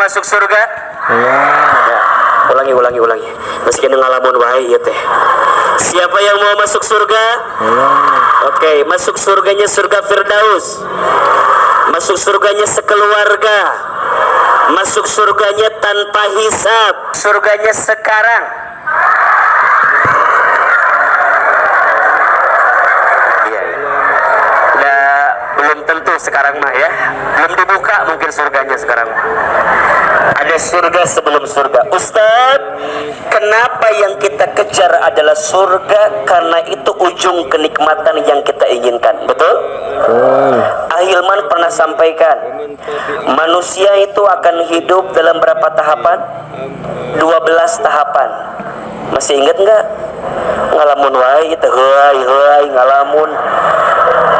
masuk surga? Ya. Ya, ulangi. Meski ngalamun wae ieu teh. Siapa yang mau masuk surga? Ya. Oke, masuk surganya surga Firdaus. Masuk surganya sekeluarga. Masuk surganya tanpa hisab. Surganya sekarang. Iya. Nggak, belum tentu sekarang mah ya. Belum dibuka mungkin surganya sekarang. Ada surga sebelum surga. Ustadz, kenapa yang kita kejar adalah surga? Karena itu ujung kenikmatan yang kita inginkan. Betul? Ahilman pernah sampaikan, manusia itu akan hidup dalam berapa tahapan? 12 tahapan. Masih ingat nggak? Ngalamun wae gitu, heuai ngalamun.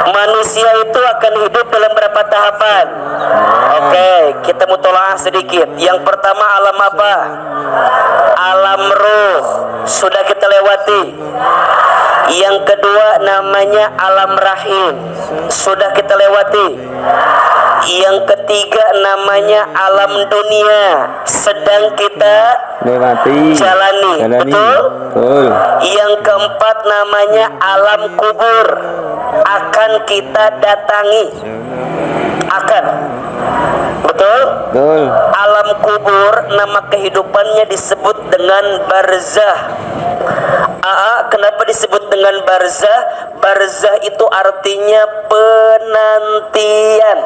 Manusia itu akan hidup dalam berapa tahapan? Oke, kita mutolaah sedikit. Yang pertama alam apa? Alam ruh. Sudah kita lewati. Yang kedua namanya alam rahim. Sudah kita lewati. Yang ketiga namanya alam dunia. Sedang kita Lewati. jalani. Betul? Betul. Yang keempat namanya alam kubur. Akan kita datangi. Akan. Betul? Betul. Alam kubur nama kehidupannya disebut dengan barzah. Kenapa disebut dengan barzah? Barzah itu artinya penantian.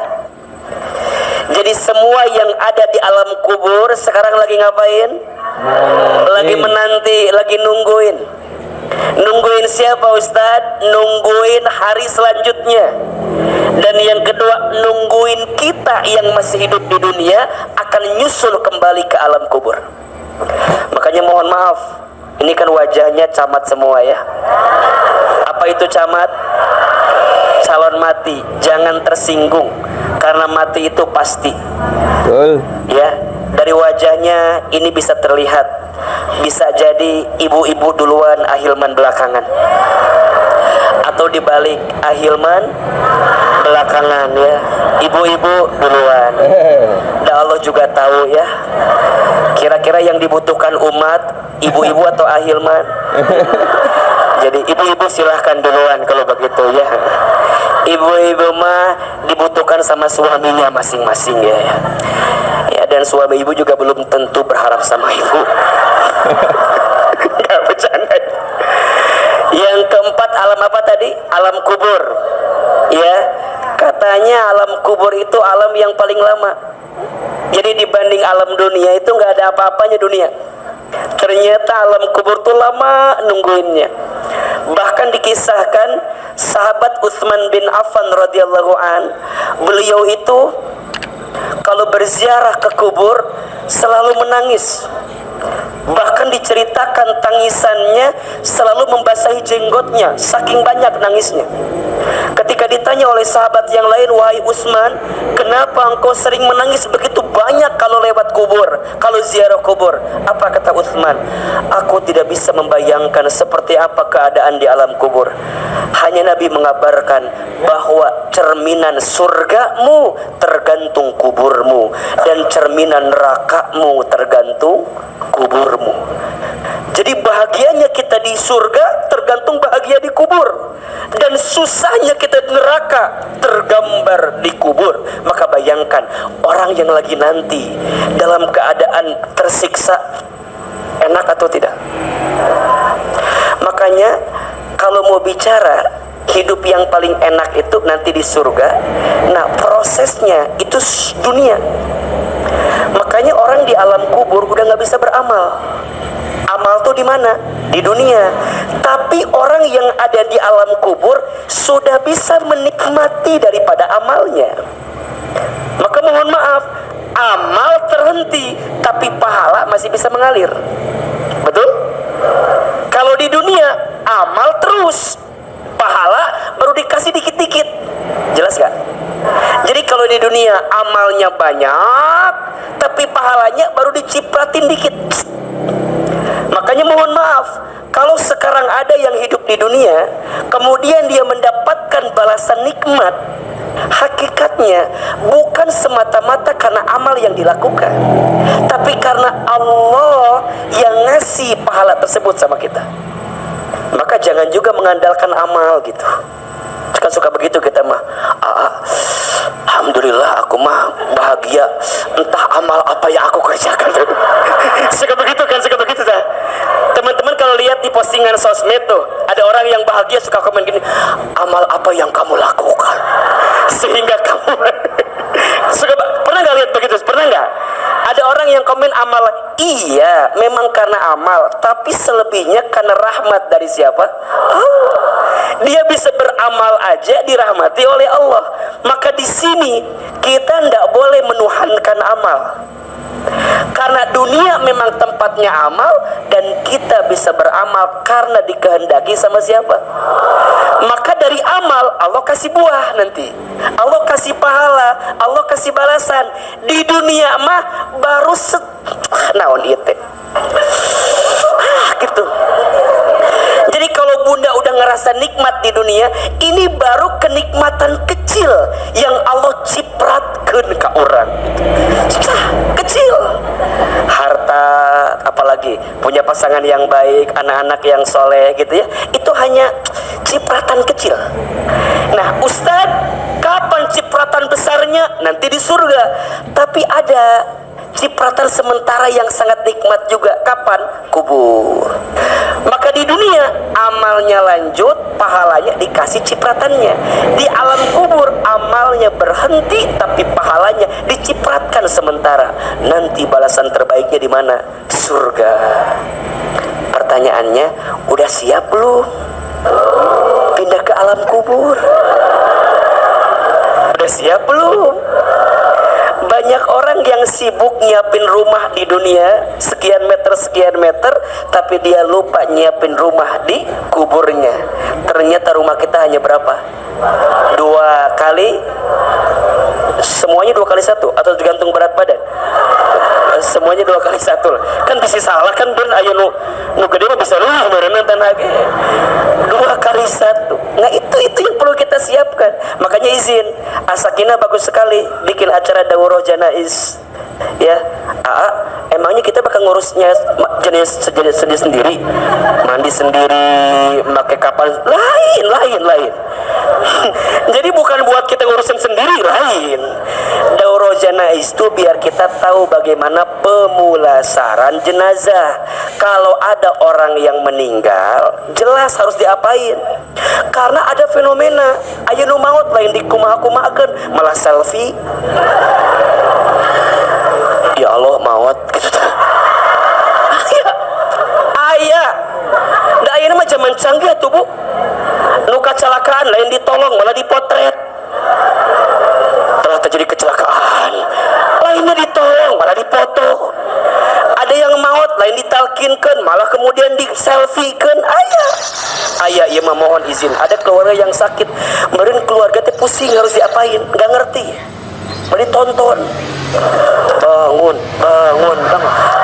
Jadi semua yang ada di alam kubur sekarang lagi ngapain? Lagi menanti, lagi nungguin. Nungguin siapa Ustadz? Nungguin hari selanjutnya. Dan yang kedua, nungguin kita yang masih hidup di dunia akan nyusul kembali ke alam kubur. Makanya mohon maaf, ini kan wajahnya camat semua ya. Apa itu camat? Calon mati. Jangan tersinggung, karena mati itu pasti. Betul. Ya, dari wajahnya ini bisa terlihat. Bisa jadi ibu-ibu duluan, ahilman belakangan. Atau dibalik, ahilman belakangan ya. Ibu-ibu duluan. Dan Allah juga tahu ya. Kira-kira yang dibutuhkan umat, ibu-ibu atau ahilman? Jadi ibu-ibu silahkan duluan kalau begitu ya. Ibu-ibu mah dibutuhkan sama suaminya masing-masing ya. Ya, dan suami ibu juga belum tentu berharap sama ibu. Gak bercanda. Yang keempat alam apa tadi? Alam kubur. Ya, katanya alam kubur itu alam yang paling lama. Jadi dibanding alam dunia itu nggak ada apa-apanya dunia. Ternyata alam kubur tuh lama nungguinnya. Bahkan dikisahkan sahabat Utsman bin Affan radhiyallahu an, beliau itu kalau berziarah ke kubur selalu menangis. Bahkan diceritakan tangisannya selalu membasahi jenggotnya, saking banyak nangisnya. Ketika ditanya oleh sahabat yang lain, wahai Utsman, kenapa engkau sering menangis begitu banyak kalau lewat kubur, kalau ziarah kubur? Apa kata Utsman? Aku tidak bisa membayangkan seperti apa keadaan di alam kubur. Hanya Nabi mengabarkan bahwa cerminan surgamu tergantung kuburmu, dan cerminan nerakamu tergantung kuburmu. Jadi bahagianya kita di surga tergantung bahagia di kubur, dan susahnya kita di neraka tergambar di kubur. Maka bayangkan orang yang lagi nanti dalam keadaan tersiksa, enak atau tidak? Makanya kalau mau bicara hidup yang paling enak itu nanti di surga, nah prosesnya itu dunia. Makanya orang di alam kubur udah nggak bisa beramal. Amal tuh di mana? Di dunia. Tapi orang yang ada di alam kubur sudah bisa menikmati daripada amalnya. Maka mohon maaf, amal terhenti, tapi pahala masih bisa mengalir. Betul? Kalau di dunia, amal terus, pahala baru dikasih dikit-dikit. Jelas gak? Jadi kalau di dunia amalnya banyak, tapi pahalanya baru dicipratin dikit. Makanya mohon maaf, kalau sekarang ada yang hidup di dunia, kemudian dia mendapatkan balasan nikmat, hakikatnya bukan semata-mata karena amal yang dilakukan, tapi karena Allah yang ngasih pahala tersebut sama kita. Maka jangan juga mengandalkan amal gitu. Kan suka begitu kita mah, alhamdulillah aku mah bahagia, entah amal apa yang aku kerjakan. Suka begitu kan, suka begitu dah. Teman-teman kalau lihat di postingan sosmed tuh, ada orang yang bahagia suka komen gini, amal apa yang kamu lakukan sehingga kamu suka, pernah nggak lihat begitu? Pernah nggak? Ada orang yang komen amal, iya memang karena amal, tapi selebihnya karena rahmat dari siapa? Allah. Dia bisa beramal aja dirahmati oleh Allah. Maka di sini kita tidak boleh menuhankan amal. Karena dunia memang tempatnya amal, dan kita bisa beramal karena dikehendaki sama siapa? Maka dari amal Allah kasih buah nanti, Allah kasih pahala, Allah kasih balasan. Di dunia mah baru naon ieu teh gitu. Jadi kalau bunda udah ngerasa nikmat di dunia, ini baru kenikmatan kecil yang Allah cipratkeun ke orang. Kecil. Harta, apalagi punya pasangan yang baik, anak-anak yang soleh gitu ya, itu hanya cipratan kecil. Nah, Ustadz, kapan cipratan besarnya? Nanti di surga. Tapi ada cipratan sementara yang sangat nikmat juga. Kapan? Kubur. Maka di dunia amalnya lanjut, pahalanya dikasih cipratannya. Di alam kubur amalnya berhenti, tapi pahalanya dicipratkan sementara. Nanti balasan terbaiknya di mana? Surga. Pertanyaannya, udah siap belum pindah ke alam kubur? Udah siap belum? Banyak orang yang sibuk nyiapin rumah di dunia sekian meter, tapi dia lupa nyiapin rumah di kuburnya. Ternyata rumah kita hanya berapa? 2 kali, semuanya 2 kali 1 atau tergantung berat badan? Semuanya 2 kali 1 kan bisa salah kan, ben ayo nu gede mah bisa meureun tan hage 2 kali 1. Nah itu yang perlu kita siapkan. Makanya izin Asakina bagus sekali bikin acara daurah janaiz ya. Emangnya kita bakal ngurusnya jenis sendiri, mandi sendiri, pakai kapal lain. Jadi bukan buat kita ngurusin sendiri, lain. Daurah janaiz itu biar kita tahu bagaimana pemulasaran jenazah. Kalau ada orang yang meninggal, jelas harus diapain. Karena ada fenomena aya nu maut lain di kumaha-kumahakeun, malah selfie. Ya Allah maut gitu. Aya. Da ayeuna mah zaman canggih atuh Bu. Nu kecelakaan lain ditolong malah dipotret. Telah terjadi kecelakaan, lainnya ditolong malah dipoto. Ada yang maut lain ditalkinkeun malah kemudian di selfiekeun. Aya ieu mah mohon izin. Ada keluarga yang sakit, meureun keluarga teh pusing harus diapain, enggak ngerti. Bari tonton. Bangun.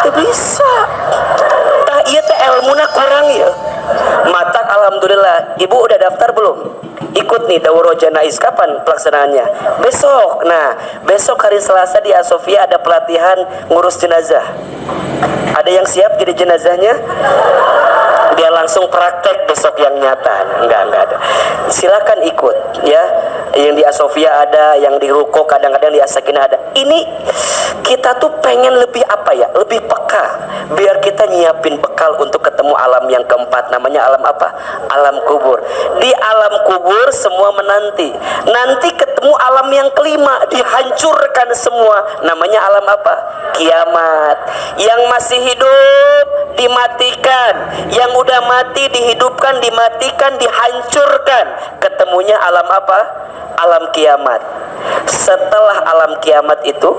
Teu bisa. Tah ieu teh ilmuna kurang ya. Matak alhamdulillah. Ibu udah daftar belum? Ikut nih daurah janaiz. Kapan pelaksanaannya? Besok. Nah, besok hari Selasa di Asofia ada pelatihan ngurus jenazah. Ada yang siap jadi jenazahnya? Dia langsung praktek besok yang nyata. Enggak ada. Silakan ikut ya. Yang di Asofia ada, yang di Ruko kadang-kadang di Asakina ada. Ini kita tuh pengen lebih apa ya? Lebih peka. Biar kita nyiapin bekal untuk ketemu alam yang keempat. Namanya alam apa? Alam kubur. Di alam kubur semua menanti. Nanti ketemu alam yang kelima, dihancurkan semua. Namanya alam apa? Kiamat. Yang masih hidup dimatikan, yang udah mati dihidupkan, dimatikan, dihancurkan. Ketemunya alam apa? Alam kiamat. Setelah alam kiamat itu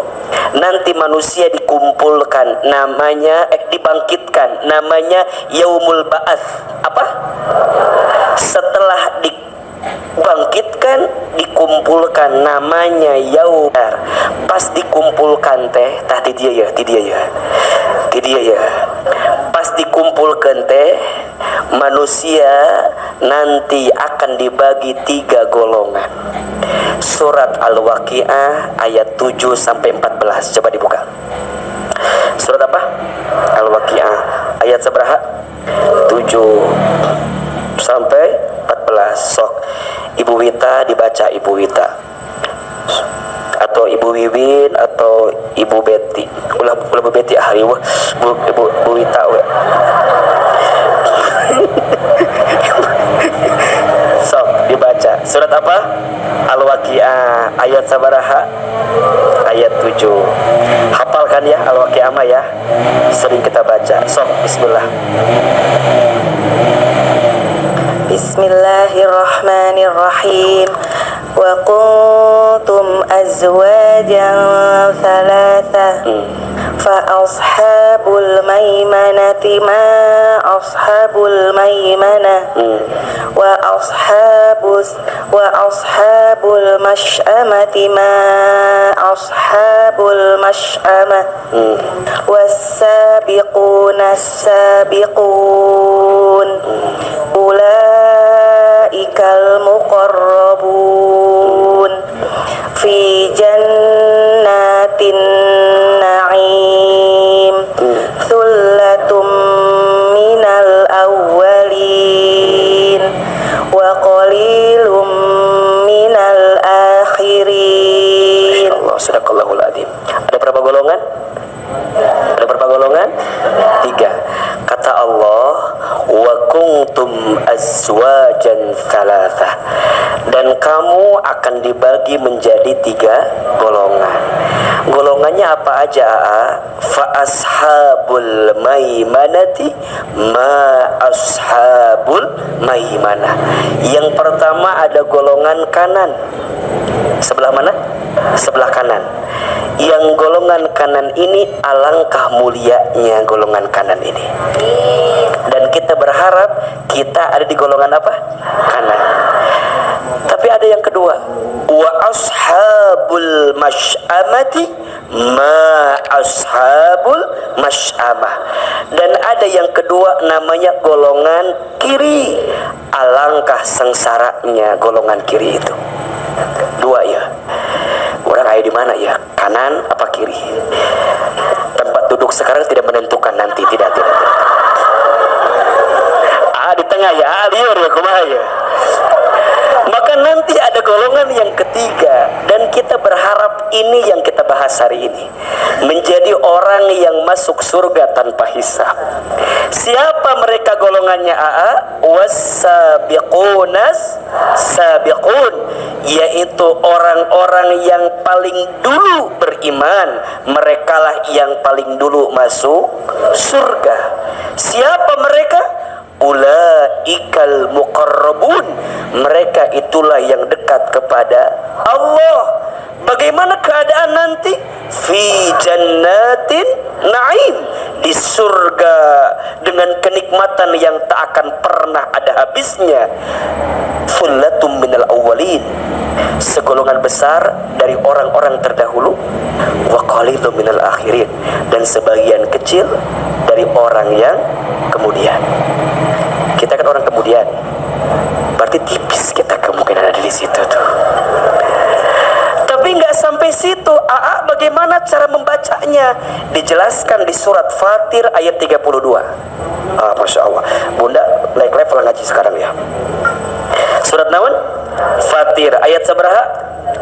nanti manusia dikumpulkan, namanya dibangkitkan, namanya yaumul ba'ats. Apa? Setelah bangkitkan, dikumpulkan, namanya yaum. Pas dikumpulkan teh, tah ti dia ya. Pas dikumpulkan teh, manusia nanti akan dibagi 3 golongan. Surat Al-Waqiah ayat 7 sampai 14. Coba dibuka. Surat apa? Al-Waqiah ayat seberapa? 7 sampai 14. Sok Ibu Wita dibaca, Ibu Wita atau Ibu Wiwin atau Ibu Betty. Ulah Bu Betty hari Bu Wita we. Sok dibaca. Surat apa? Al-Waqiah ayat sabaraha? Ayat 7. Hafalkan ya Al-Waqiah ya. Sering kita baca. Sok bismillah. Bismillahirrahmanirrahim. Wa kuntum azwajan thalatha fa ashabul maimanati ma ashabul maimanah wa ashabul mash'amati ma ashabul mash'amah was-sabiquna as-sabiqun ulaikal muqarrabun fi jannatin na'im thullatum minal awwalin wa qalilum minal akhirin. Allah, sadaqallahul adzim. Ada berapa golongan? Ada berapa golongan? 3. Kata Allah, wa kuntum azwajan thalatha, dan kamu akan dibagi menjadi 3 golongan. Golongannya apa aja? Fa ashabul maimanati ma ashabul maimanah. Yang pertama ada golongan kanan. Sebelah mana? Sebelah kanan. Yang golongan kanan ini alangkah mulianya golongan kanan ini. Dan kita berharap kita ada di golongan apa? Kanan. Tapi ada yang kedua, wa ashabul mash'amati ma ashabul mash'amah. Dan ada yang kedua namanya golongan kiri. Alangkah sengsaranya golongan kiri itu. 2 ya. Orang ada di mana ya? Kanan apa kiri? Tempat duduk sekarang tidak menentukan nanti, tidak. Di tengah ya, liur ya, kumaha ya. Maka nanti ada golongan yang ketiga, dan kita berharap ini yang kita bahas hari ini menjadi orang yang masuk surga tanpa hisab. Siapa mereka golongannya? Was-sabiqunas sabiqun, yaitu orang-orang yang paling dulu beriman, merekalah yang paling dulu masuk surga. Siapa mereka? Ulaikal muqarrabun, mereka itulah yang dekat kepada Allah. Bagaimana keadaan nanti? Fi jannatin na'im, di surga dengan kenikmatan yang tak akan pernah ada habisnya. Thullatum minal awwalin, segolongan besar dari orang-orang terdahulu. Wa qalilum minal akhirin, dan sebagian kecil dari orang yang kemudian. Kita kan orang kemudian, berarti tipis kita kemungkinan ada di situ tuh. Tapi nggak sampai situ. Bagaimana cara membacanya? Dijelaskan di surat Fatir ayat 32. Masya Allah. Bunda naik level ngaji sekarang ya. Surat naon? Fatir ayat seberapa?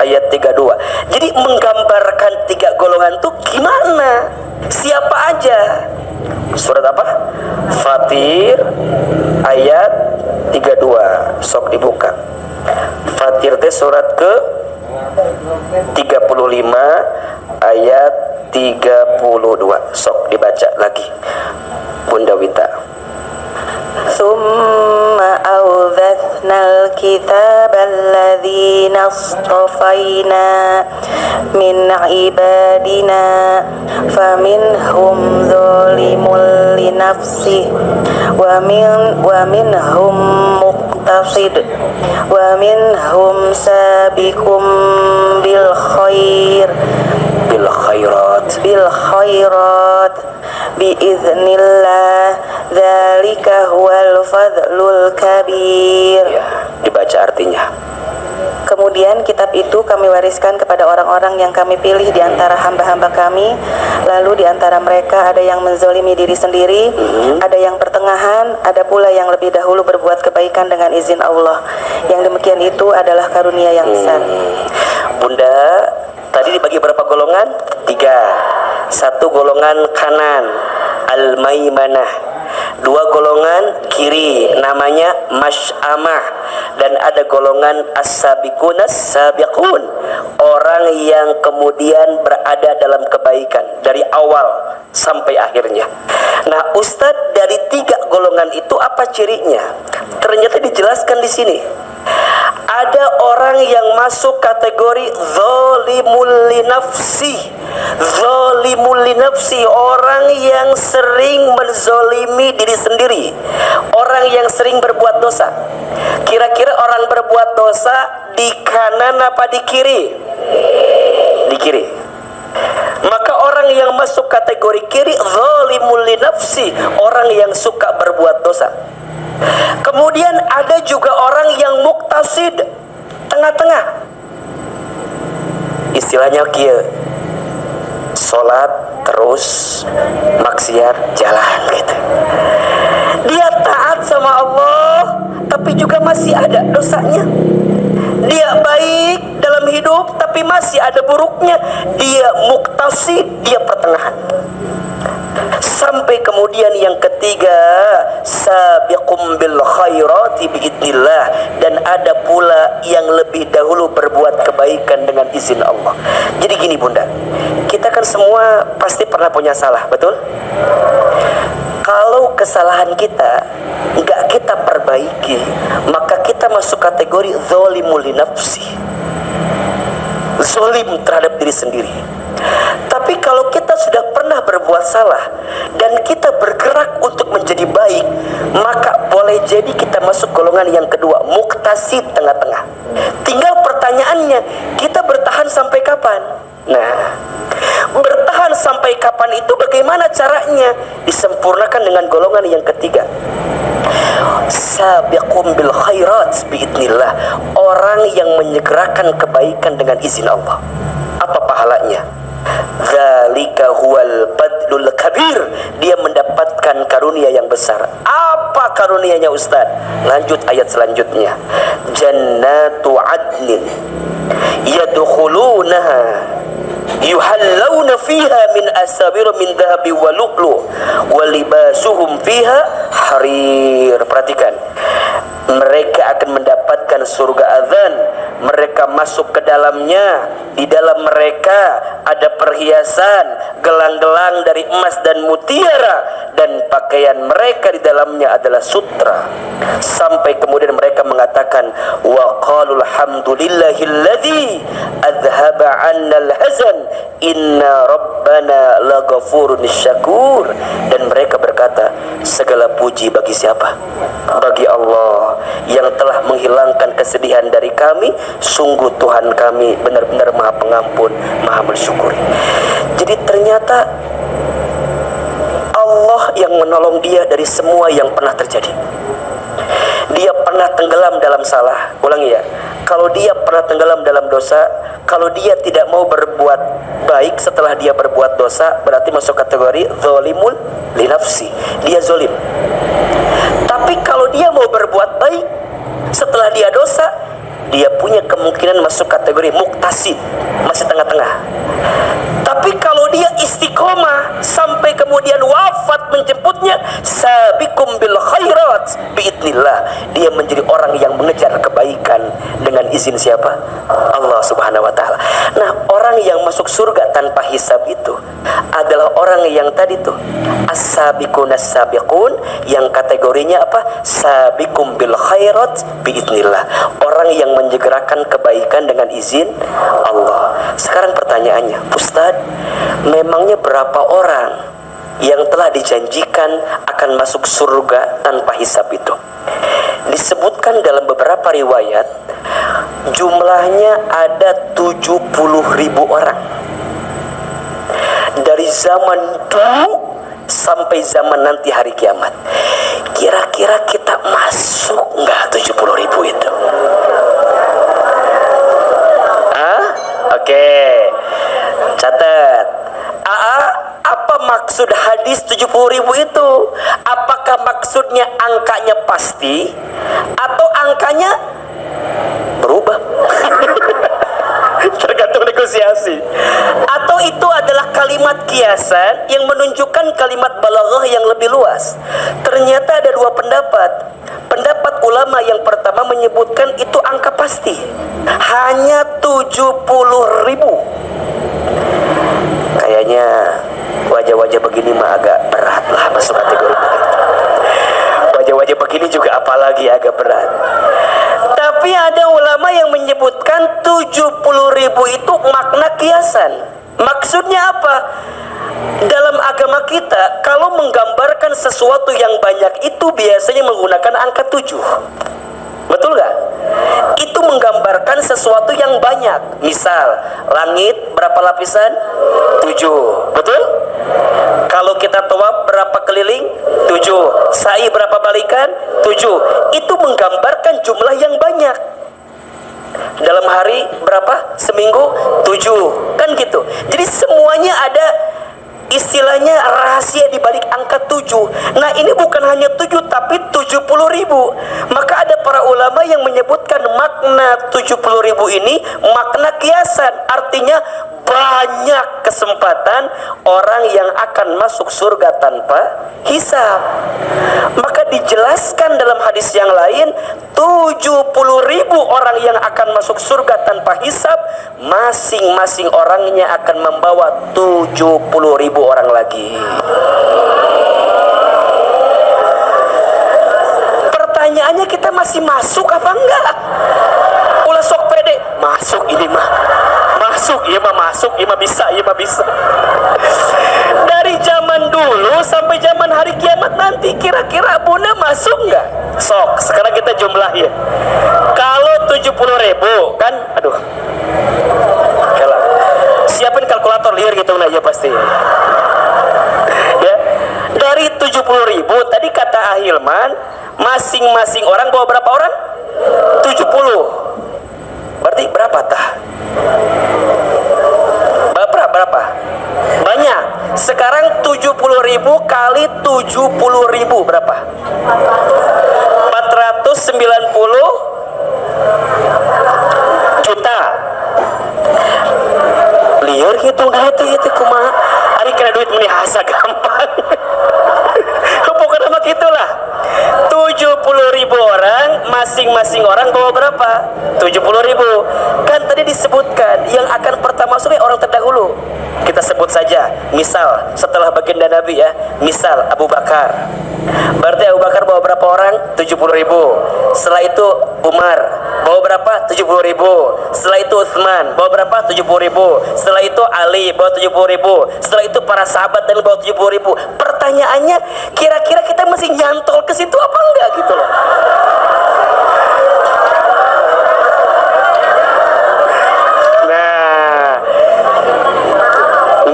Ayat 32. Jadi menggambarkan 3 golongan tuh gimana? Siapa aja? Surat apa? Fatir ayat 32. Sok dibuka. Fatir teh surat ke 35 ayat 32. Sok dibaca lagi Bunda Wita. Summa awdhatnal kitabal ladzina astafaina min ibadina faminhum zalimun li nafsihi wa minhum muqtasid wa minhum sabiqum bil khairat biiznillah dzalika huwal fadlul kabir. Ya, dibaca artinya. Kemudian kitab itu kami wariskan kepada orang-orang yang kami pilih di antara hamba-hamba kami. Lalu di antara mereka ada yang menzolimi diri sendiri, ada yang pertengahan, ada pula yang lebih dahulu berbuat kebaikan dengan izin Allah. Yang demikian itu adalah karunia yang besar. Bunda, tadi dibagi berapa golongan? 3. Satu golongan kanan, al-maimanah. 2 golongan kiri, namanya masy'amah. Dan ada golongan as-sabiqun, orang yang kemudian berada dalam kebaikan dari awal sampai akhirnya. Nah, Ustadz, dari 3 golongan itu apa cirinya? Ternyata dijelaskan di sini. Ada orang yang masuk kategori zalimul li nafsi, orang yang sering menzolimi diri sendiri, orang yang sering berbuat dosa. Kira-kira orang berbuat dosa di kanan apa di kiri? Di kiri. Maka orang yang masuk kategori kiri, zalimul li nafsi, orang yang suka berbuat dosa. Kemudian ada juga orang yang muktasid, tengah-tengah. Istilahnya kia, sholat terus maksiat jalan gitu. Dia taat sama Allah, tapi juga masih ada dosanya. Dia baik dalam hidup, tapi masih ada buruknya. Dia muktasid, dia pertengahan. Sampai kemudian yang ketiga, sabiqum bil khairati biidznillah, dan ada pula yang lebih dahulu berbuat kebaikan dengan izin Allah. Jadi gini Bunda, kita kan semua pasti pernah punya salah, betul? Kalau kesalahan kita nggak kita perbaiki, maka kita masuk kategori zalimul li nafsi, zalim terhadap diri sendiri. Tapi kalau kita sudah pernah berbuat salah dan kita bergerak untuk menjadi baik, maka boleh jadi kita masuk golongan yang kedua, muktasid, tengah-tengah. Tinggal pertanyaannya, kita bertahan sampai kapan? Nah, bertahan sampai kapan itu bagaimana caranya? Disempurnakan dengan golongan yang ketiga, sabiqum bil khairat biidznillah, orang yang menyegerakan kebaikan dengan izin Allah. Apa pahalanya? Dzalika huwal fadlul kabir, dia mendapatkan karunia yang besar. Apa karunianya Ustaz? Lanjut ayat selanjutnya. Jannatu adnin yadkhulunaha yuhallawna fiha min asawir min dhahabi wa lu'lu wa libasuhum fiha harir. Perhatikan, mereka akan mendapatkan surga adzan. Mereka masuk ke dalamnya. Di dalam mereka ada perhiasan, gelang-gelang dari emas dan mutiara, dan pakaian mereka di dalamnya adalah sutra. Sampai kemudian mereka mengatakan, wa qalul hamdulillahilladzi adhaba 'annal hazan inna rabbana laghafurun syakur. Dan mereka berkata, segala puji bagi siapa? Bagi Allah yang telah menghilangkan kesedihan dari kami. Sungguh Tuhan kami benar-benar Maha Pengampun, Maha Mensyukuri. Jadi ternyata Allah yang menolong dia dari semua yang pernah terjadi. Dia pernah tenggelam dalam salah. Ulangi ya, kalau dia pernah tenggelam dalam dosa, kalau dia tidak mau berbuat baik setelah dia berbuat dosa, berarti masuk kategori zalimul li nafsi, dia zalim. Tapi kalau dia mau berbuat baik setelah dia dosa, dia punya kemungkinan masuk kategori muktasid, masih tengah-tengah. Tapi kalau dia istiqomah sampai kemudian kemudian wafat menjemputnya, sabiqum bil khairat biidznillah, dia menjadi orang yang mengejar kebaikan dengan izin siapa? Allah Subhanahu wa taala. Nah, orang yang masuk surga tanpa hisab itu adalah orang yang tadi tuh as-sabiqunas sabiqun, yang kategorinya apa? Sabiqum bil khairat biidznillah, orang yang menyegerakan kebaikan dengan izin Allah. Sekarang pertanyaannya, Ustadz, memangnya berapa orang yang telah dijanjikan akan masuk surga tanpa hisab itu? Disebutkan dalam beberapa riwayat, jumlahnya ada 70.000 orang. Dari zaman dulu sampai zaman nanti hari kiamat. Kira-kira kita masuk nggak 70.000 itu? Oke, catat. Apa maksud hadis 70.000 itu? Apakah maksudnya angkanya pasti atau angkanya berubah? Tergantung negosiasi. Atau itu adalah kalimat kiasan yang menunjukkan kalimat balaghah yang lebih luas? Ternyata ada dua pendapat. Pendapat ulama yang pertama menyebutkan itu angka pasti, hanya 70.000. Kayaknya wajah-wajah begini mah agak berat lah masuk kategori begitu. Wajah-wajah begini juga apalagi agak berat. Tapi ada ulama yang menyebutkan 70.000 itu makna kiasan. Maksudnya apa? Dalam agama kita, kalau menggambarkan sesuatu yang banyak itu biasanya menggunakan angka 7. Betul gak? Itu menggambarkan sesuatu yang banyak. Misal, langit berapa lapisan? 7. Betul? Kalau kita tawaf berapa keliling? 7. Sa'i berapa balikan? 7. Itu menggambarkan jumlah yang banyak. Dalam hari berapa? Seminggu? 7. Kan gitu. Jadi semuanya ada istilahnya rahasia di balik angka 7. Nah, ini bukan hanya 7 tapi 70.000. Maka ada para ulama yang menyebutkan makna 70.000 ini makna kiasan. Artinya banyak kesempatan orang yang akan masuk surga tanpa hisab. Maka dijelaskan dalam hadis yang lain, 70.000 orang yang akan masuk surga tanpa hisab, masing-masing orangnya akan membawa 70.000 orang lagi. Pertanyaannya, kita masih masuk apa enggak? Ulah sok pede, masuk ini mah. Masuk, iya mah masuk, iya mah bisa, iya mah bisa. Dari zaman dulu sampai zaman hari kiamat nanti, kira-kira Bunda masuk nggak? Sok, sekarang kita jumlahin. Kalau 70.000 kan, aduh, kalah. Siapin kalkulator liar gitu nah, ya pasti. Ya, dari 70.000 tadi kata Ahilman, masing-masing orang bawa berapa orang? 70. Berarti berapa tah? Berapa? Banyak. Sekarang 70.000 kali 70.000 berapa? 490 juta. Liur hitung itu kumaha. Ari kena duit meni hasa gampang. Pokoknya nama gitulah. 70.000 orang, masing-masing orang bawa berapa? 70.000. Kan tadi disebutkan yang akan pertama masuk orang terdahulu. Kita sebut saja, misal setelah baginda Nabi ya, misal Abu Bakar. Berarti Abu Bakar bawa berapa orang? 70.000. Setelah itu Umar bawa berapa? 70.000. Setelah itu Utsman bawa berapa? 70.000. Setelah itu Ali bawa 70.000. Setelah itu para sahabat dan bawa 70.000. Pertanyaannya, kira-kira kita masih nyantol ke situ apa enggak gitu loh.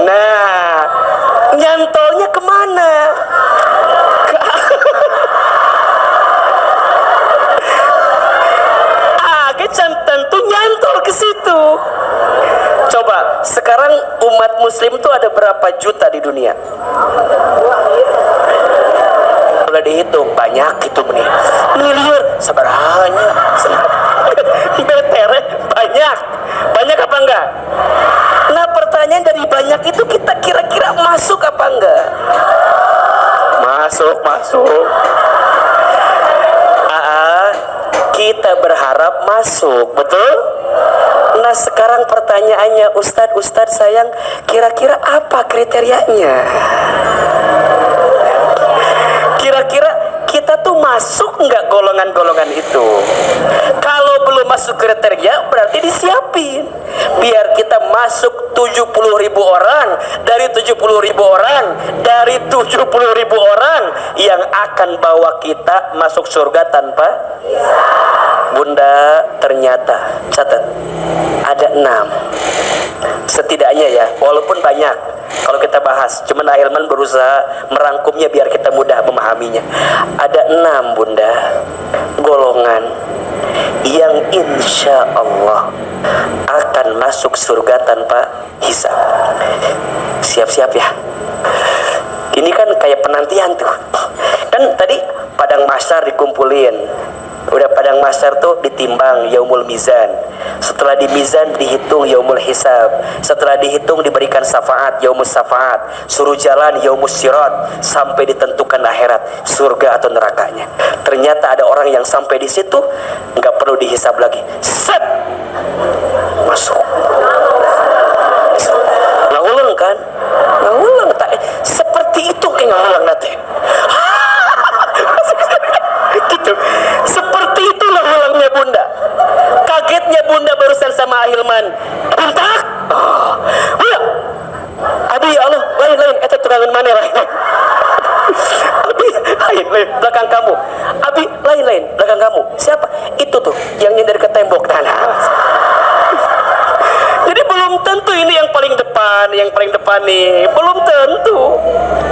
Nah, nyantolnya kemana? Tentu nyantol ke situ. Coba, sekarang umat muslim tuh ada berapa juta di dunia? Boleh dihitung, banyak gitu nih. Miliar, seberanya. Betere, banyak. Banyak apa enggak? Nah, pertanyaan dari banyak itu kita kira-kira masuk apa enggak? masuk. Kita berharap masuk, betul? Nah sekarang pertanyaannya, Ustadz sayang, kira-kira apa kriterianya? Kira-kira kita tuh masuk nggak golongan-golongan itu? Kalau belum masuk kriteria berarti disiapin. Biar kita masuk 70.000 orang. Dari 70.000 orang, dari 70.000 orang yang akan bawa kita masuk surga tanpa Bunda, ternyata catat ada 6 setidaknya ya, walaupun banyak kalau kita bahas, cuman Ahilman berusaha merangkumnya biar kita mudah memahaminya. Ada 6 Bunda golongan yang insya Allah akan masuk surga tanpa hisab. Siap-siap ya, ini kan kayak penantian tuh. Kan tadi padang mahsyar dikumpulin, udah padang mahsyar tuh ditimbang yaumul mizan. Setelah di mizan dihitung yaumul hisab. Setelah dihitung diberikan syafaat yaumul syafaat. Suruh jalan yaumul sirat sampai ditentukan akhirat surga atau nerakanya. Ternyata ada orang yang sampai di situ nggak perlu dihisab lagi. Set masuk. Nggak ulang kan? Nggak ulang. Seperti itu kayak nggak ulang nanti. Gitu. Seperti itulah ulangnya Bunda. Kagetnya Bunda barusan sama Ahilman. Bentak. Bunda. Abi ya Allah, lain eta turangan mana lain. Abi lain belakang kamu. Abi lain belakang kamu. Siapa? Itu tuh yang nyender ke tembok tanah. Jadi belum tentu ini yang paling depan nih. Belum tentu.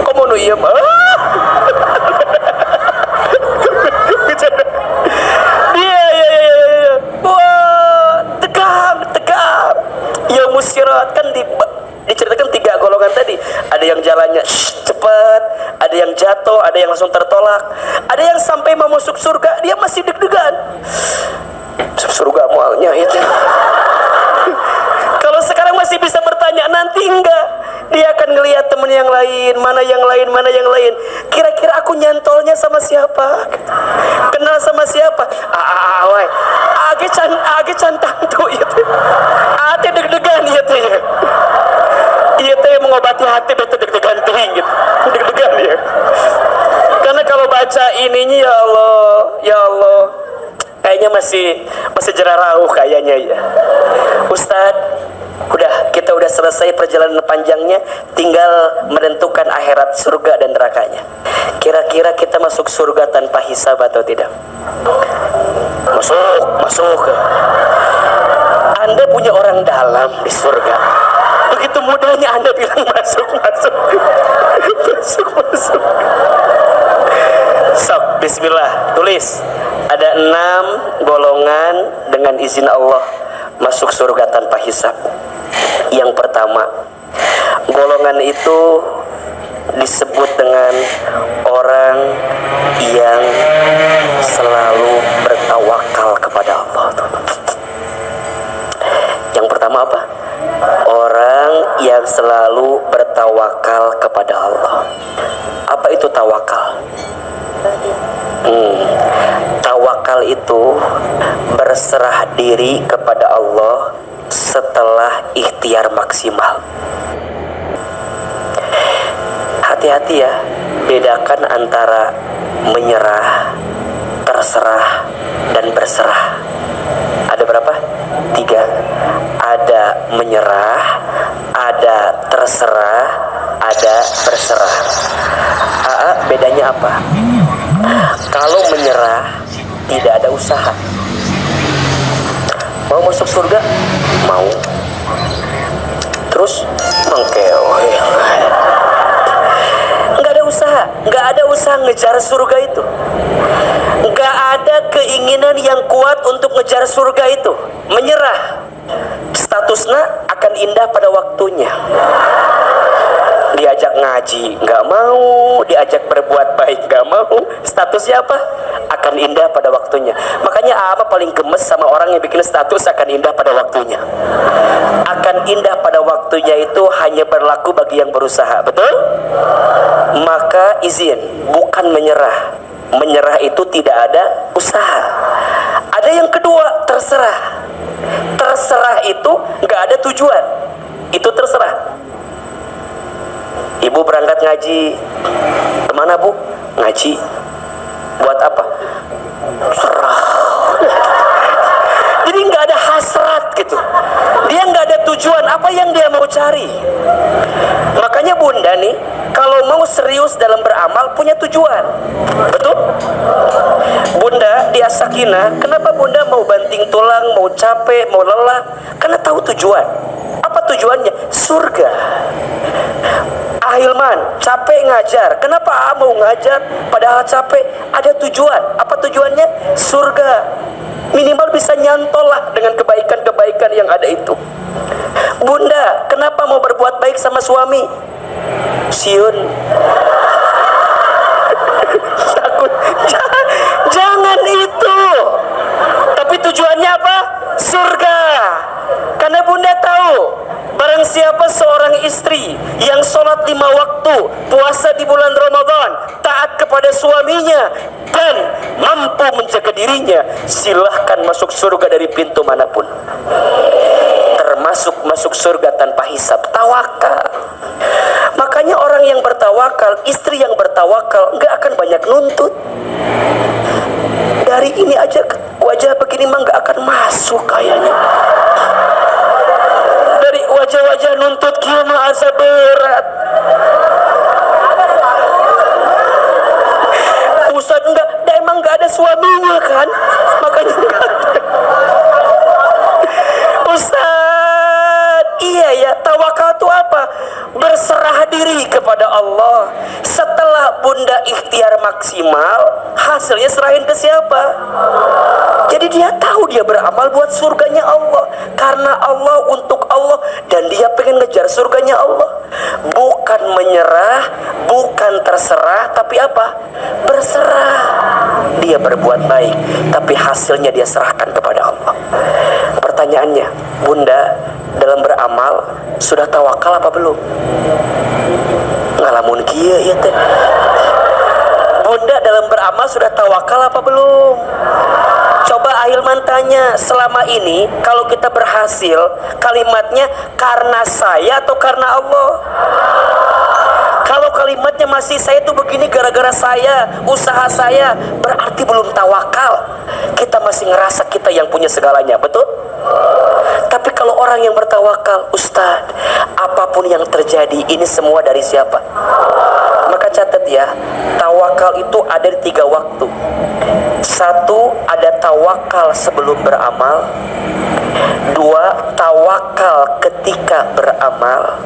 Kamu nu ieu mah. Iya. Wah, tegang. Ya musyirat kan diceritakan 3 golongan tadi. Ada yang jalannya cepat, ada yang jatuh, ada yang langsung tertolak, ada yang sampai mau masuk surga dia masih deg-degan. Surga mualnya itu. Kalau sekarang masih bisa bertanya, nanti enggak. Dia akan ngelihat teman yang lain, mana yang lain. Kira-kira aku nyantolnya sama siapa? Kenal sama siapa? Wai. Age cantang tuh itu. Ate deg-degan itu ya. Iya teh mengobati hati betul deg-degan ting gitu. Deg-degan ya. Karena kalau baca ininya ya Allah. Kayaknya masih jerah rauh kayaknya ya. Ustadz, kita udah selesai perjalanan panjangnya, tinggal menentukan akhirat surga dan nerakanya. Kira-kira kita masuk surga tanpa hisab atau tidak? Masuk. Anda punya orang dalam di surga. Begitu mudahnya Anda bilang masuk. Sok, bismillah, tulis. Ada 6 golongan dengan izin Allah masuk surga tanpa hisab. Yang pertama, golongan itu disebut dengan orang yang selalu bertawakal kepada Allah. Yang pertama apa? Orang yang selalu bertawakal kepada Allah. Apa itu tawakal? Tawakal itu berserah diri kepada Allah setelah ikhtiar maksimal. Hati-hati ya, bedakan antara menyerah, terserah, dan berserah. Ada berapa? 3. Ada menyerah, ada terserah, ada berserah. Bedanya apa? Kalau menyerah, tidak ada usaha. Mau masuk surga? Mau. Terus mengkeoh. Nggak ada usaha ngejar surga itu. Nggak ada keinginan yang kuat untuk ngejar surga itu. Menyerah. Statusnya akan indah pada waktunya. Diajak ngaji nggak mau, diajak berbuat baik nggak mau. Statusnya apa? Akan indah pada waktunya. Makanya paling gemes sama orang yang bikin status akan indah pada waktunya. akan indah pada waktunya itu hanya berlaku bagi yang berusaha, betul? Maka izin, bukan menyerah. Menyerah itu tidak ada usaha. Ada yang kedua, terserah. Terserah itu nggak ada tujuan, itu terserah. Ibu berangkat ngaji, kemana bu? Ngaji. Buat apa? Serah. Jadi nggak ada hasrat gitu. Dia nggak ada tujuan apa yang dia mau cari. Makanya bunda nih, kalau mau serius dalam beramal punya tujuan, betul? Bunda di As-Sakinah, kenapa bunda mau banting tulang, mau capek, mau lelah? Karena tahu tujuan. Apa tujuannya? Surga. Ahilman, capek ngajar. Kenapa mau ngajar padahal capek? Ada tujuan. Apa tujuannya? Surga. Minimal bisa nyantol lah dengan kebaikan-kebaikan yang ada itu. Bunda, kenapa mau berbuat baik sama suami? Siun. Takut. Jangan itu. Tapi tujuannya apa? Surga. Karena bunda tahu, barang siapa seorang istri yang sholat 5 waktu, puasa di bulan Ramadan, taat kepada suaminya, dan mampu menjaga dirinya, silahkan masuk surga dari pintu manapun. Termasuk masuk surga tanpa hisab. Tawakal. Makanya orang yang bertawakal, istri yang bertawakal, nggak akan banyak nuntut. Dari ini aja wajah begini mah nggak akan masuk kayaknya. Dari wajah-wajah nuntut kia mah asa berat. Ustaz enggak, emang nggak ada suaminya kan? Makanya enggak ada. Ustaz, iya ya, tawakal itu apa? Berserah diri kepada Allah. Setelah bunda ikhtiar maksimal, hasilnya serahin ke siapa? Jadi dia tahu dia beramal buat surganya Allah, karena Allah, untuk Allah, dan dia pengen ngejar surganya Allah. Bukan menyerah, bukan terserah, tapi apa? Berserah. Dia berbuat baik, tapi hasilnya dia serahkan kepada Allah. Pertanyaannya, bunda dalam beramal sudah tawakal apa belum? Ngalamun kia ya teh. Bunda dalam beramal sudah tawakal apa belum? Coba Ahilman tanya, selama ini kalau kita berhasil, kalimatnya karena saya atau karena Allah? Kalau kalimatnya masih saya itu begini gara-gara saya, usaha saya, berarti belum tawakal. Kita masih ngerasa kita yang punya segalanya, betul? Tapi kalau orang yang bertawakal, Ustaz, apapun yang terjadi, ini semua dari siapa? Maka catat ya, tawakal itu ada di 3 waktu. 1, ada tawakal sebelum beramal. 2, tawakal ketika beramal.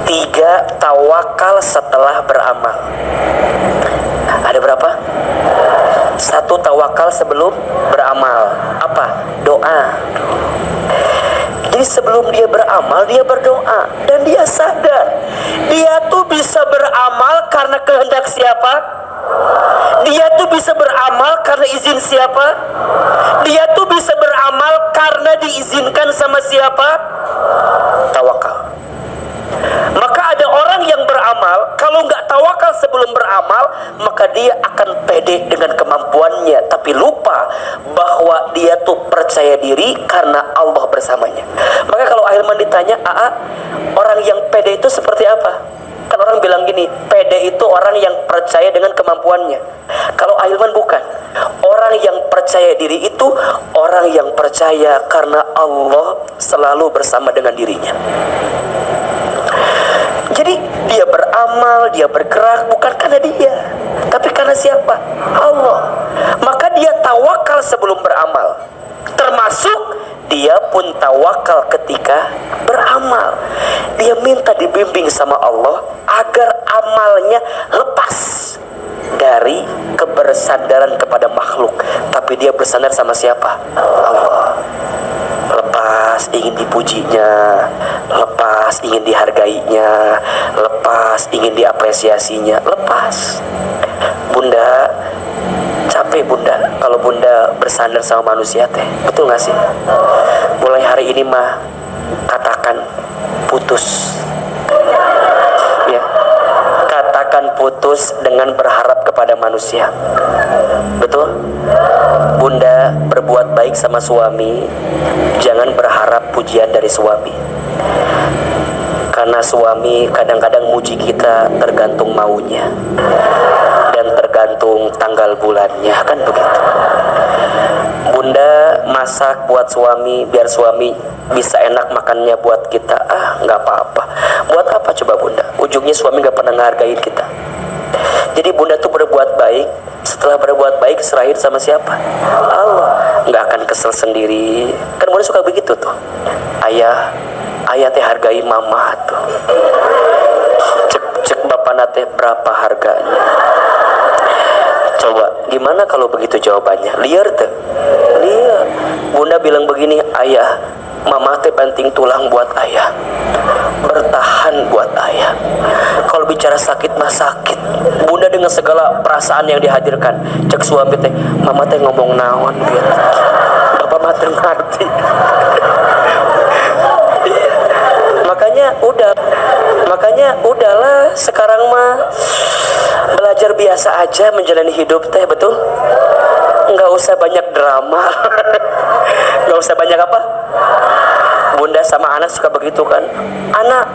3, tawakal setelah beramal. Ada berapa? 1, tawakal sebelum beramal. Apa? Doa. Jadi sebelum dia beramal, dia berdoa. Dan dia sadar, dia tuh bisa beramal karena kehendak siapa? Dia tuh bisa beramal karena izin siapa? Dia tuh bisa beramal karena diizinkan sama siapa? Tawakal. Maka ada orang yang beramal, kalau nggak tawakal sebelum beramal, maka dia akan pede dengan kemampuannya, tapi lupa bahwa dia tuh percaya diri karena Allah bersamanya. Maka kalau Ahilman ditanya, orang yang pede itu seperti apa? Kan orang bilang gini, pede itu orang yang percaya dengan kemampuannya. Kalau Ahilman bukan. Orang yang percaya diri itu orang yang percaya karena Allah selalu bersama dengan dirinya. Jadi dia beramal, dia bergerak bukan karena dia, tapi karena siapa? Allah. Maka dia tawakal sebelum beramal. Termasuk dia pun tawakal ketika beramal. Dia minta dibimbing sama Allah agar amalnya lepas dari kebersandaran kepada makhluk, tapi dia bersandar sama siapa? Allah. Lepas ingin dipujinya, lepas ingin dihargainya, lepas ingin diapresiasinya, lepas. Bunda capek bunda kalau bunda bersandar sama manusia teh, betul gak sih? Mulai hari ini mah katakan putus. Ya, katakan putus dengan berharap kepada manusia. Betul? Bunda berbuat baik sama suami, jangan berharap pujian dari suami. Karena suami kadang-kadang muji kita tergantung maunya dan tergantung tanggal bulannya, kan begitu. Bunda masak buat suami biar suami bisa enak makannya buat kita. Nggak apa-apa. Buat apa coba Bunda? Ujungnya suami nggak pernah ngehargain kita. Jadi Bunda tuh berbuat baik. Setelah berbuat baik serahin sama siapa? Allah. Nggak akan kesel sendiri. Kan Bunda suka begitu tuh. Ayah teh hargai mama tuh. Cek bapak nate berapa harganya? Coba gimana kalau begitu jawabannya? Liar tuh. Liar. Bunda bilang begini, ayah, mama teh penting tulang buat ayah, bertahan buat ayah. Kalau bicara sakit mah sakit. Bunda dengan segala perasaan yang dihadirkan. Cek suami teh, mama teh ngomong naon gitu. Bapak mah teh ngerti. Makanya udahlah sekarang mah belajar biasa aja menjalani hidup teh, betul? Nggak usah banyak drama. Nggak usah banyak apa? Bunda sama anak suka begitu kan. Anak,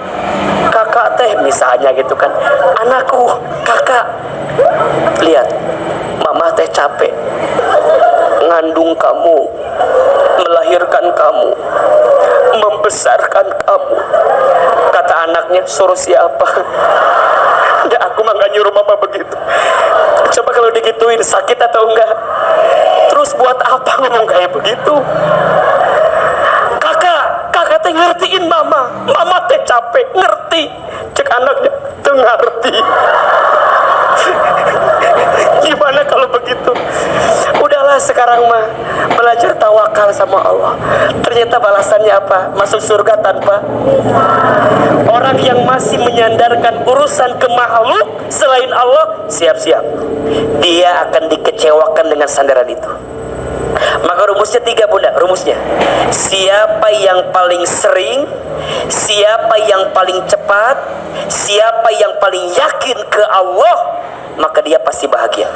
kakak teh misalnya gitu kan. Anakku, kakak, lihat, mama teh capek ngandung kamu, melahirkan kamu, membesarkan kamu. Kata anaknya, suruh siapa? Ya aku mah gak nyuruh mama begitu. Coba kalau digituin sakit atau enggak? Terus buat apa ngomong kayak begitu? Kakak teh ngertiin mama teh capek, ngerti. Cek anaknya, tuh ngerti. Gimana kalau begitu? Udahlah sekarang mah belajar tawakal sama Allah. Ternyata balasannya apa? Masuk surga tanpa. Orang yang masih menyandarkan urusan ke makhluk selain Allah, siap-siap dia akan dikecewakan dengan sandaran itu. Maka rumusnya 3 Bunda. Rumusnya, siapa yang paling sering, siapa yang paling cepat, siapa yang paling yakin ke Allah, maka dia pasti bahagia.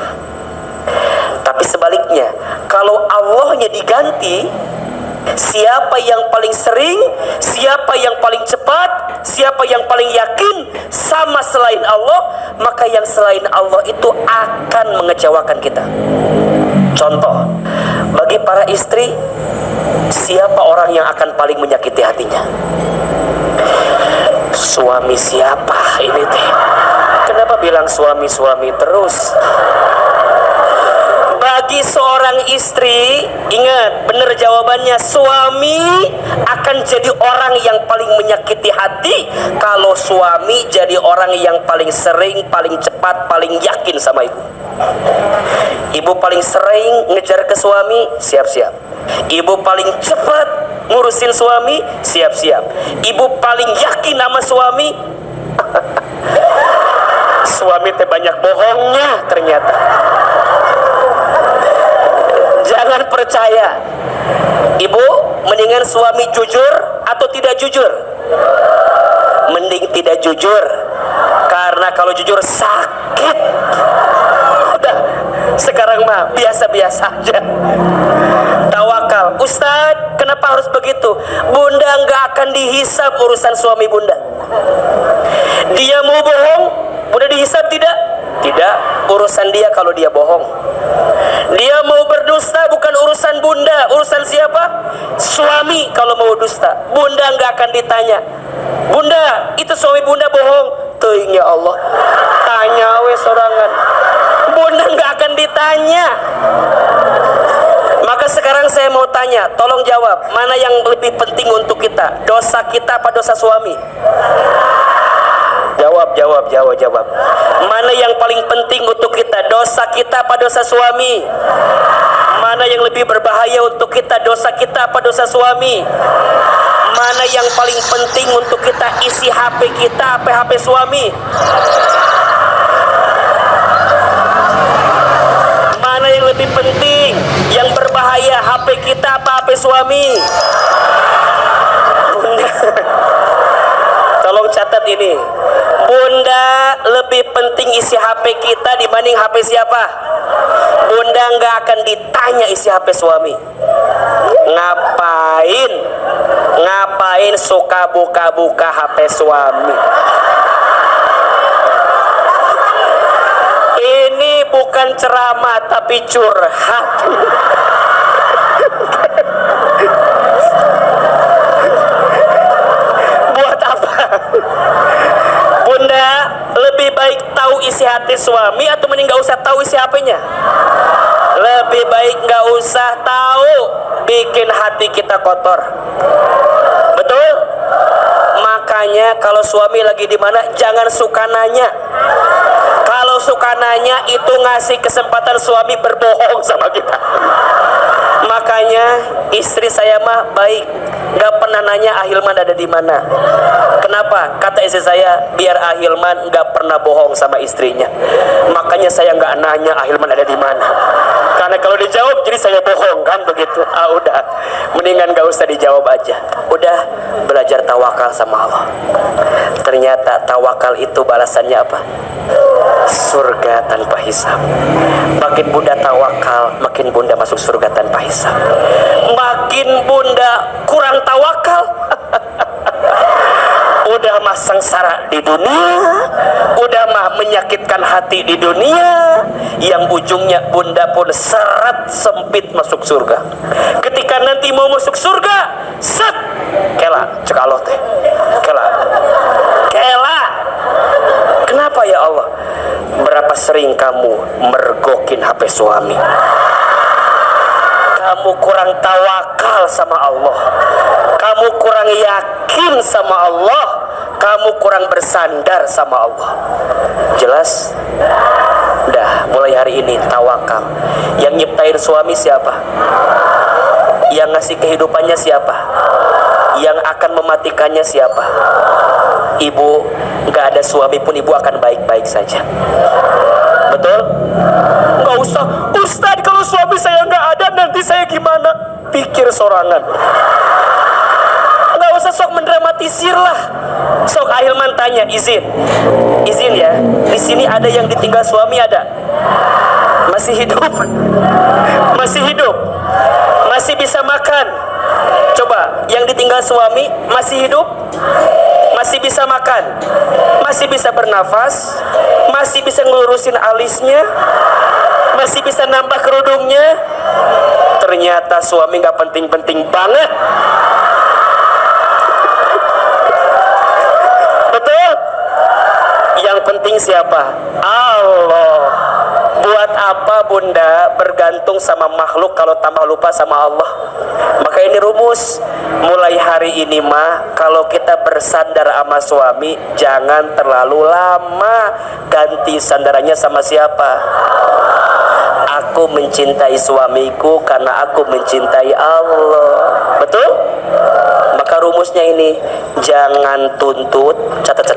Tapi sebaliknya, kalau Allahnya diganti, siapa yang paling sering, siapa yang paling cepat, siapa yang paling yakin sama selain Allah, maka yang selain Allah itu akan mengecewakan kita. Contoh, bagi para istri, siapa orang yang akan paling menyakiti hatinya? Suami siapa ini teh? Kenapa bilang suami-suami terus? Bagi seorang istri, ingat benar jawabannya, suami akan jadi orang yang paling menyakiti hati kalau suami jadi orang yang paling sering, paling cepat, paling yakin sama ibu. Ibu paling sering ngejar ke suami, siap-siap. Ibu paling cepat ngurusin suami, siap-siap. Ibu paling yakin sama suami. Suami teh banyak bohongnya ternyata. Jangan percaya. Ibu, mendingan suami jujur atau tidak jujur? Mending tidak jujur. Karena kalau jujur sakit. Udah, sekarang mah biasa-biasa aja. Tawakal. Ustadz, kenapa harus begitu? Bunda nggak akan dihisab urusan suami Bunda. Dia mau bohong, Bunda dihisab tidak? Tidak, urusan dia kalau dia bohong. Dia mau berdusta bukan urusan Bunda. Urusan siapa? Suami kalau mau dusta. Bunda nggak akan ditanya, Bunda, itu suami Bunda bohong. Teuing ya Allah, tanya we sorangan. Bunda nggak akan ditanya. Maka sekarang saya mau tanya, tolong jawab, mana yang lebih penting untuk kita? Dosa kita apa dosa suami? Jawab. Mana yang paling penting untuk kita? Dosa kita apa dosa suami? Mana yang lebih berbahaya untuk kita? Dosa kita apa dosa suami? Mana yang paling penting untuk kita? Isi HP kita apa HP suami? Mana yang lebih penting? Yang berbahaya HP kita apa HP suami? Bunda, catat ini. Bunda, lebih penting isi HP kita dibanding HP siapa? Bunda nggak akan ditanya isi HP suami. Ngapain suka buka-buka HP suami? Ini bukan ceramah tapi curhat. Buat apa? Bunda, lebih baik tahu isi hati suami atau mending gak usah tahu isi HP-nya? Lebih baik gak usah tahu, bikin hati kita kotor. Betul? Makanya kalau suami lagi di mana jangan suka nanya. Kalau suka nanya itu ngasih kesempatan suami berbohong sama kita. Makanya istri saya mah baik, gak pernah nanya Ahilman ada di mana. Kenapa? Kata istri saya, biar Ahilman gak pernah bohong sama istrinya. Makanya saya gak nanya Ahilman ada di mana. Karena kalau dijawab jadi saya bohong kan begitu. Udah, mendingan gak usah dijawab aja. Udah belajar tawakal sama Allah. Ternyata tawakal itu balasannya apa? Surga tanpa hisab. Makin bunda tawakal, makin bunda masuk surga tanpa hisab. Makin bunda kurang tawakal, udah mah sengsara di dunia, udah mah menyakitkan hati di dunia, yang ujungnya bunda pun seret sempit masuk surga. Ketika nanti mau masuk surga, set kela cek Allah teh, kela. Kenapa ya Allah? Berapa sering kamu mergokin HP suami? Kamu kurang tawakal sama Allah, kamu kurang yakin sama Allah, kamu kurang bersandar sama Allah. Jelas? Udah, mulai hari ini tawakal. Yang nyiptain suami siapa? Yang ngasih kehidupannya siapa? Yang akan mematikannya siapa? Ibu, gak ada suami pun ibu akan baik-baik saja. Betul? Gak usah, Ustadz kalau suami saya gak ada nanti saya gimana? Pikir sorangan. Gak usah sok mendramatisir lah. Sok Ahilman tanya, izin ya, di sini ada yang ditinggal suami ada? Masih hidup? Masih hidup? Masih bisa makan? Coba, yang ditinggal suami masih hidup? Masih bisa makan, masih bisa bernafas, masih bisa ngelurusin alisnya, masih bisa nambah kerudungnya. Ternyata suami gak penting-penting banget. Betul? Yang penting siapa? Allah. Buat apa bunda bergantung sama makhluk kalau tambah lupa sama Allah? Maka ini rumus. Mulai hari ini mah kalau kita bersandar sama suami, jangan terlalu lama. Ganti sandarannya sama siapa? Aku mencintai suamiku karena aku mencintai Allah. Betul? Maka rumusnya ini, jangan tuntut. Catat.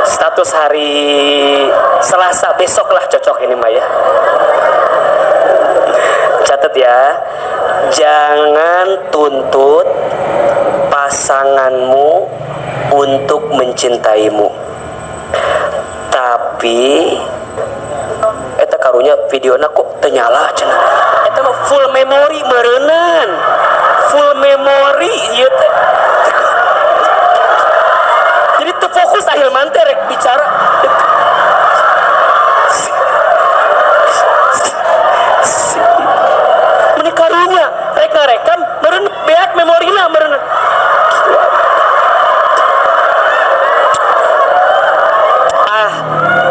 Status hari Selasa besok lah cocok ini mah ya. Catat ya. Jangan tuntut pasanganmu untuk mencintaimu. Tapi eta karunya videona kok ternyala cenah. Eta mah full memory meureunnan. Full memory ieu teh. Jadi teu fokus Ahilman teh rek bicara. Meni karunya rek ngarekam meureun beak memorina meureun.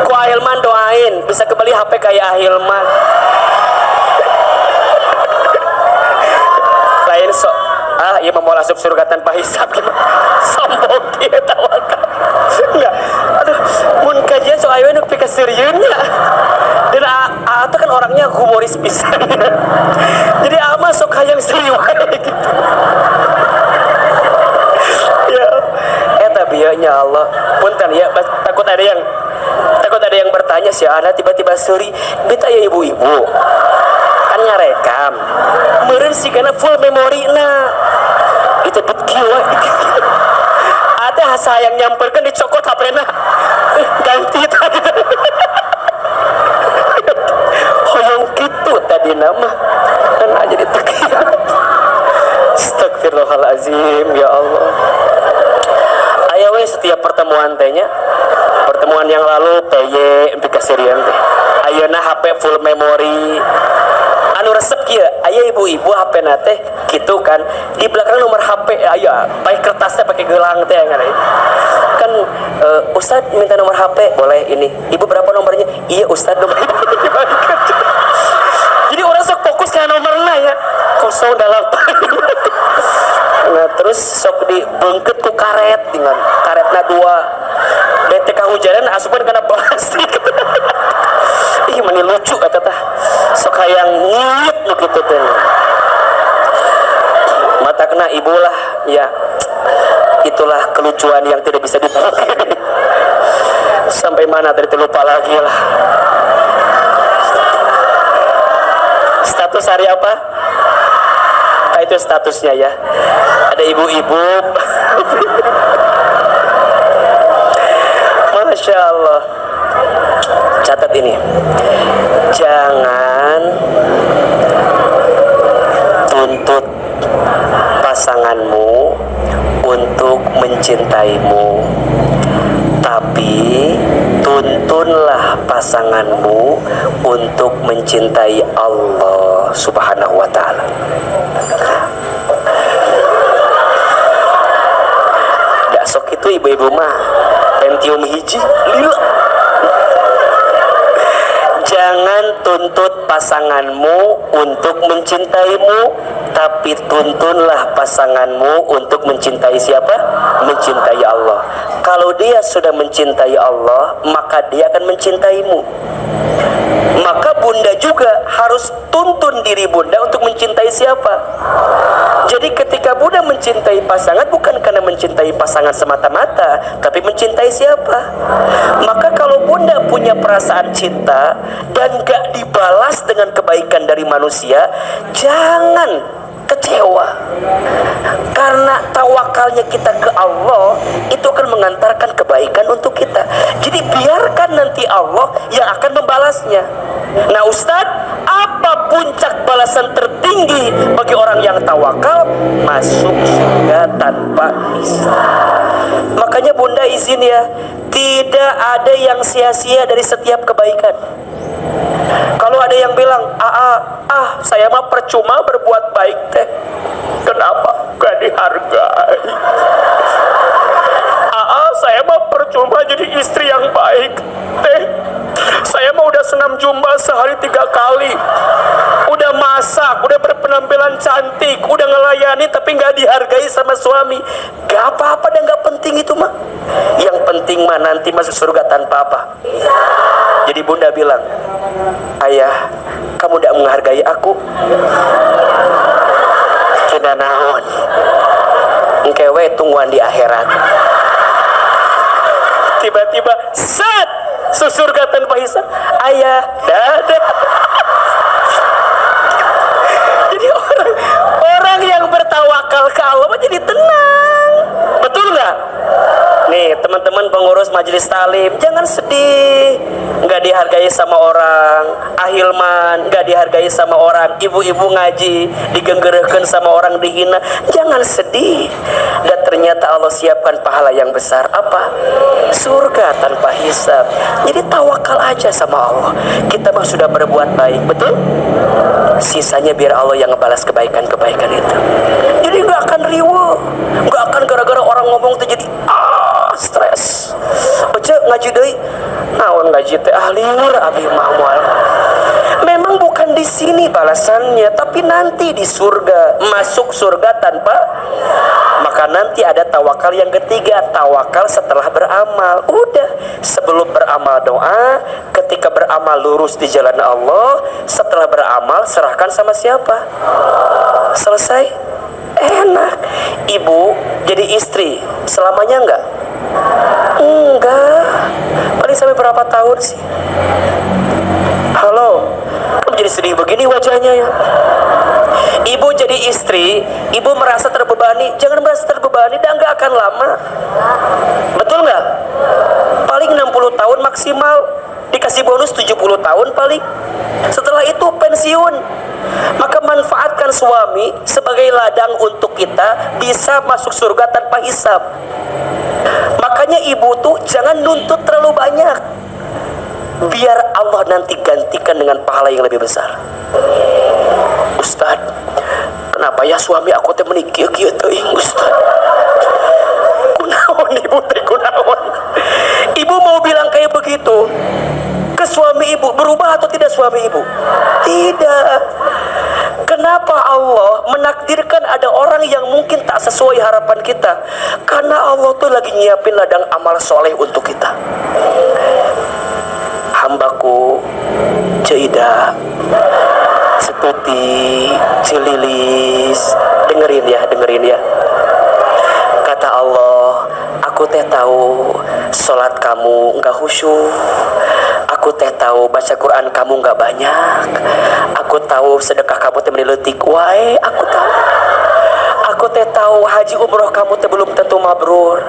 Ku Ahilman doain bisa kembali HP kayak Ahilman. Lain sok iya mau masuk surga tanpa hisab gimana? Sombong dia tawakal. Enggak. Aduh, mun kajian sok ayeuna pika seriusnya. Dan itu kan orangnya humoris pisan. Jadi ama sok hayang serius gitu. Ya, eta bieunya Allah. Punten ya, takut ada yang bertanya sih, ada tiba-tiba seri, beta ya ibu-ibu. Kan ngarekam. Meureun sih kana full memory na. Itu bet kieu. Ada asa yang nyamperkan dicokot HP-na ganti tadi hoyong gitu tadi nama kena jadi tekian. Astagfirullahalazim, ya Allah. Aya we setiap pertemuan tehnya, pertemuan yang lalu TY kasirian teh ayeuna HP full memory anu resep kieu aya ibu-ibu HP na teh kitu kan di belakang nomor HP aya baik kertasnya pakai gelang teh kan Ustad minta nomor HP boleh ini ibu berapa nomornya iya Ustad nomor jadi orang sok fokus ke nomornya ya 08 nah terus sok dibengket ku karet dengan karetna 2 bete kahujanan asupan kena plastik ih mani lucu kata tah sok hayang ngit nu kitu teh mata kena ibu lah ya itulah kelucuan yang tidak bisa dipungkiri sampai mana tadi lupa lagi lah. Status hari apa? Nah, itu statusnya ya ada ibu-ibu Masya Allah. Catat ini, jangan tuntut pasanganmu untuk mencintaimu, tapi tuntunlah pasanganmu untuk mencintai Allah Subhanahu wa Ta'ala. Dak sok itu ibu-ibu mah Pentium hiji lila. Jangan tuntut pasanganmu untuk mencintaimu, tapi tuntunlah pasanganmu untuk mencintai siapa? Mencintai Allah. Kalau dia sudah mencintai Allah, maka dia akan mencintaimu. Maka bunda juga harus tuntun diri bunda untuk mencintai siapa? Jadi ketika bunda mencintai pasangan, bukan karena mencintai pasangan semata-mata, tapi mencintai siapa? Maka kalau bunda punya perasaan cinta dan gak dibalas dengan kebaikan dari manusia, jangan kecewa. Karena tawakalnya kita ke Allah itu akan mengantarkan kebaikan untuk kita. Jadi biarkan nanti Allah yang akan membalasnya. Nah Ustadz, apa puncak balasan tertinggi bagi orang yang tawakal? Masuk surga tanpa hisab. Makanya bunda izin ya, tidak ada yang sia-sia dari setiap kebaikan. Kalau ada yang bilang, saya mah percuma berbuat baik teh, kenapa gak dihargai? Saya mah percuma jadi istri yang baik teh, saya mah udah senam jumba sehari 3 kali, udah masak, udah berpenampilan cantik, udah ngelayani tapi gak dihargai sama suami. Gak apa-apa dan gak penting itu mah. Yang penting mah nanti masuk surga tanpa apa. Jadi bunda bilang, ayah, kamu tidak menghargai aku. Kena naon, engkewe tungguan di akhirat. Tiba-tiba set surga tanpa hisab. Ayah, dadah. Jadi orang yang bertawakal ke Allah jadi tenang. Betul nggak? Nih teman-teman pengurus majelis talim, jangan sedih nggak dihargai sama orang, ahilman nggak dihargai sama orang, ibu-ibu ngaji digenggerahkan sama orang, dihina. Jangan sedih. Dan ternyata Allah siapkan pahala yang besar. Apa? Surga tanpa hisab. Jadi tawakal aja sama Allah. Kita mah sudah berbuat baik, betul? Sisanya biar Allah yang ngebalas kebaikan-kebaikan itu. Jadi nggak akan riweuh, nggak akan gara-gara orang ngomong tuh jadi stres. Baca ngaji deui, naon ngaji teh liur abi mah moal. Memang bukan di sini balasannya, tapi nanti di surga, masuk surga tanpa. Maka nanti ada tawakal yang ketiga, tawakal setelah beramal. Udah, sebelum beramal doa, ketika beramal lurus di jalan Allah, setelah beramal serahkan sama siapa? Selesai. Enak. Ibu jadi istri selamanya enggak? Enggak. Paling sampai berapa tahun sih? Halo, kamu jadi sedih begini wajahnya ya? Ibu jadi istri, ibu merasa terbebani. Jangan merasa terbebani, dan nggak akan lama. Betul nggak? Paling 60 tahun maksimal, dikasih bonus 70 tahun paling. Setelah itu pensiun. Maka manfaatkan suami sebagai ladang untuk kita bisa masuk surga tanpa hisab. Makanya ibu tuh jangan nuntut terlalu banyak, biar Allah nanti gantikan dengan pahala yang lebih besar. Ustaz, kenapa ya suami aku teh menikah gitu, Ustaz? Kunaon ibu teh, kunaon? Ibu mau bilang kayak begitu ke suami ibu, berubah atau tidak suami ibu? Tidak. Kenapa Allah menakdirkan ada orang yang mungkin tak sesuai harapan kita? Karena Allah tuh lagi nyiapin ladang amal soleh untuk kita. Hambaku Cida, Setuti, Cililis, dengerin ya. Kata Allah, aku teh tahu sholat kamu enggak khusyuk. Aku teh tahu baca Quran kamu enggak banyak. Aku tahu sedekah kamu teh meneletik wae, aku tahu. Aku teh tahu haji umroh kamu teh belum tentu mabrur.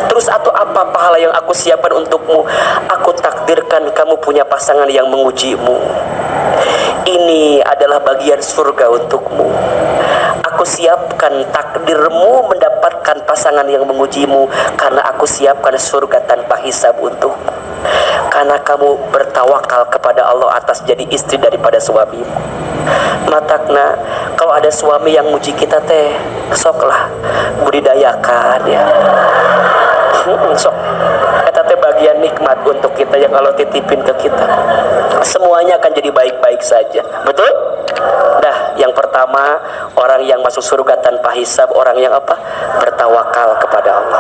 Terus atau apa pahala yang aku siapkan untukmu? Aku takdirkan kamu punya pasangan yang mengujimu. Ini adalah bagian surga untukmu. Aku siapkan takdirmu mendapatkan pasangan yang mengujimu, karena aku siapkan surga tanpa hisab untukmu. Karena kamu bertawakal kepada Allah atas jadi istri daripada suamimu. Matakna, kalau ada suami yang muji kita teh, soklah budidayakan ya. Sok, eta teh bagian nikmat untuk kita yang Allah titipin ke kita. Semuanya akan jadi baik-baik saja. Betul? Dah, yang pertama, orang yang masuk surga tanpa hisab, orang yang apa? Bertawakal kepada Allah.